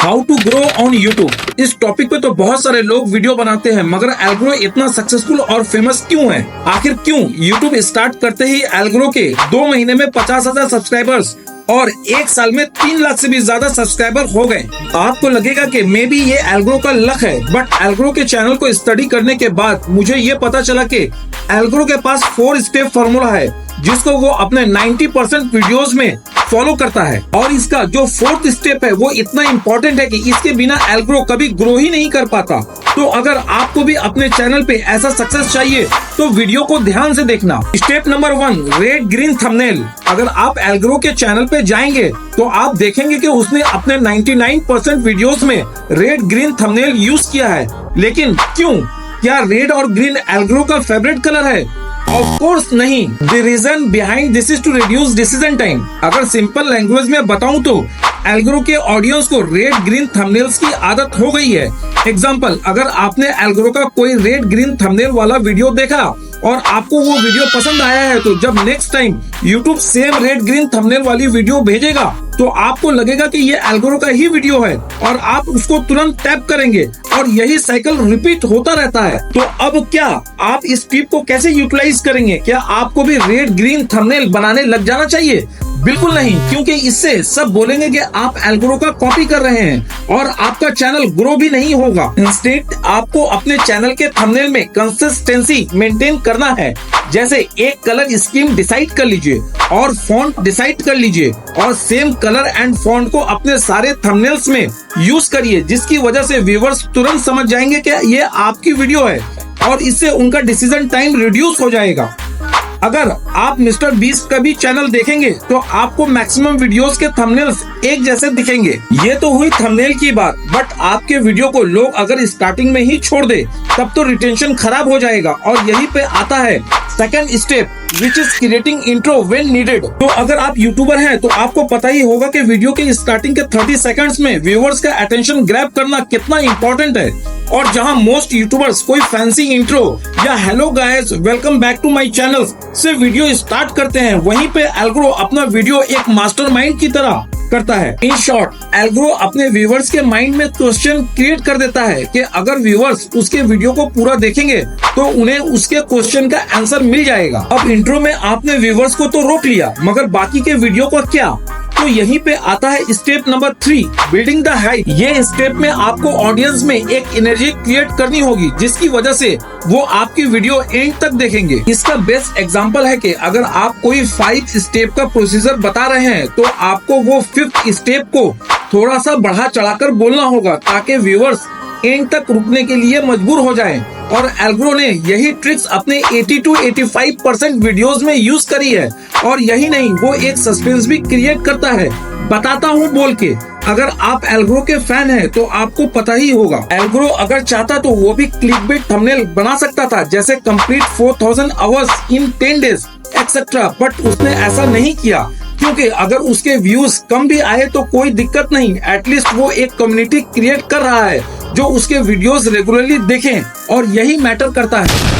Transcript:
How to grow on YouTube. इस topic पे तो बहुत सारे लोग वीडियो बनाते हैं, मगर एल्ग्रो इतना सक्सेसफुल और फेमस क्यों है? आखिर क्यों यूट्यूब स्टार्ट करते ही एल्ग्रो के 2 महीने में 50,000 सब्सक्राइबर्स और 1 साल में 3 लाख से भी ज्यादा सब्सक्राइबर हो गए? आपको लगेगा कि मे बी ये एल्ग्रो का लक है, बट एल्ग्रो के चैनल को स्टडी करने के बाद मुझे ये पता चला कि एल्ग्रो के पास 4 स्टेप फॉर्मूला है जिसको वो अपने 90% वीडियोस में फॉलो करता है। और इसका जो 4th स्टेप है वो इतना इम्पोर्टेंट है कि इसके बिना एल्ग्रो कभी ग्रो ही नहीं कर पाता। तो अगर आपको भी अपने चैनल पे ऐसा सक्सेस चाहिए तो वीडियो को ध्यान से देखना। Step number 1, red green thumbnail. अगर आप एल्ग्रो के चैनल पे जाएंगे तो आप देखेंगे कि उसने अपने 99% वीडियोस में रेड ग्रीन थंबनेल यूज किया है। लेकिन क्यों? क्या रेड और ग्रीन एल्ग्रो का फेवरेट कलर है? ऑफ कोर्स नहीं। The reason behind this is to reduce decision time. अगर सिंपल लैंग्वेज में बताऊं तो एल्ग्रो के ऑडियंस को रेड ग्रीन थंबनेल्स की आदत हो गई है। एग्जाम्पल, अगर आपने एल्ग्रो का कोई रेड ग्रीन थंबनेल वाला वीडियो देखा और आपको वो वीडियो पसंद आया है, तो जब next time YouTube same red green thumbnail वाली वीडियो भेजेगा तो आपको लगेगा कि ये एल्ग्रो का ही वीडियो है और आप उसको तुरंत टैप करेंगे और यही साइकिल रिपीट होता रहता है। तो अब क्या आप इस टिप को कैसे यूटिलाइज करेंगे? क्या आपको भी रेड ग्रीन थंबनेल बनाने लग जाना चाहिए? बिल्कुल नहीं, क्योंकि इससे सब बोलेंगे कि आप एल्ग्रो का कॉपी कर रहे हैं और आपका चैनल ग्रो भी नहीं होगा। इंस्टेड आपको अपने चैनल के थंबनेल में कंसिस्टेंसी मेंटेन करना है। जैसे एक कलर स्कीम डिसाइड कर लीजिए और फॉन्ट डिसाइड कर लीजिए और सेम कलर एंड फॉन्ट को अपने सारे थंबनेल्स में यूज करिए, जिसकी वजह से व्यूअर्स तुरंत समझ जाएंगे कि ये आपकी वीडियो है और इससे उनका डिसीजन टाइम रिड्यूस हो जाएगा। अगर आप मिस्टर बीस्ट का भी चैनल देखेंगे तो आपको मैक्सिमम वीडियोस के थंबनेल्स एक जैसे दिखेंगे। ये तो हुई थंबनेल की बात, बट आपके वीडियो को लोग अगर स्टार्टिंग में ही छोड़ दे तब तो रिटेंशन खराब हो जाएगा। और यही पे आता है second step, which is creating intro when needed. तो अगर आप यूट्यूबर हैं तो आपको पता ही होगा कि वीडियो के स्टार्टिंग के 30 सेकंड्स में व्यूअर्स का अटेंशन ग्रैब करना कितना इम्पोर्टेंट है। और जहां मोस्ट यूट्यूबर्स कोई फैंसी इंट्रो या hello guys welcome back to my channel से वीडियो स्टार्ट करते हैं, वहीं पे एल्ग्रो अपना वीडियो एक मास्टरमाइंड की तरह करता है। इन शॉर्ट, एल्ग्रो अपने व्यूअर्स के माइंड में क्वेश्चन क्रिएट कर देता है कि अगर व्यूअर्स उसके वीडियो को पूरा देखेंगे तो उन्हें उसके क्वेश्चन का आंसर मिल जाएगा। अब इंट्रो में आपने व्यूअर्स को तो रोक लिया, मगर बाकी के वीडियो का क्या? तो यहीं पे आता है step number 3, building the hype. ये स्टेप में आपको ऑडियंस में एक एनर्जी क्रिएट करनी होगी जिसकी वजह से वो आपकी वीडियो एंड तक देखेंगे। इसका बेस्ट एग्जांपल है कि अगर आप कोई 5 स्टेप का प्रोसीजर बता रहे हैं तो आपको वो 5th स्टेप को थोड़ा सा बढ़ा चढ़ाकर बोलना होगा ताकि व्यूअर्स एंड तक रुकने के लिए मजबूर हो जाएं। और एल्ग्रो ने यही ट्रिक्स अपने 80 to 85% वीडियोस में यूज करी है। और यही नहीं, वो एक सस्पेंस भी क्रिएट करता है, बताता हूँ बोल के। अगर आप एल्ग्रो के फैन हैं तो आपको पता ही होगा, एल्ग्रो अगर चाहता तो वो भी क्लिकबेट थंबनेल बना सकता था, जैसे complete 4000 hours in 10 days etcetera. But उसने ऐसा नहीं किया, क्योंकि अगर उसके व्यूज कम भी आए तो कोई दिक्कत नहीं, एटलीस्ट वो एक कम्युनिटी क्रिएट कर रहा है जो उसके वीडियोस रेगुलरली देखें, और यही मैटर करता है।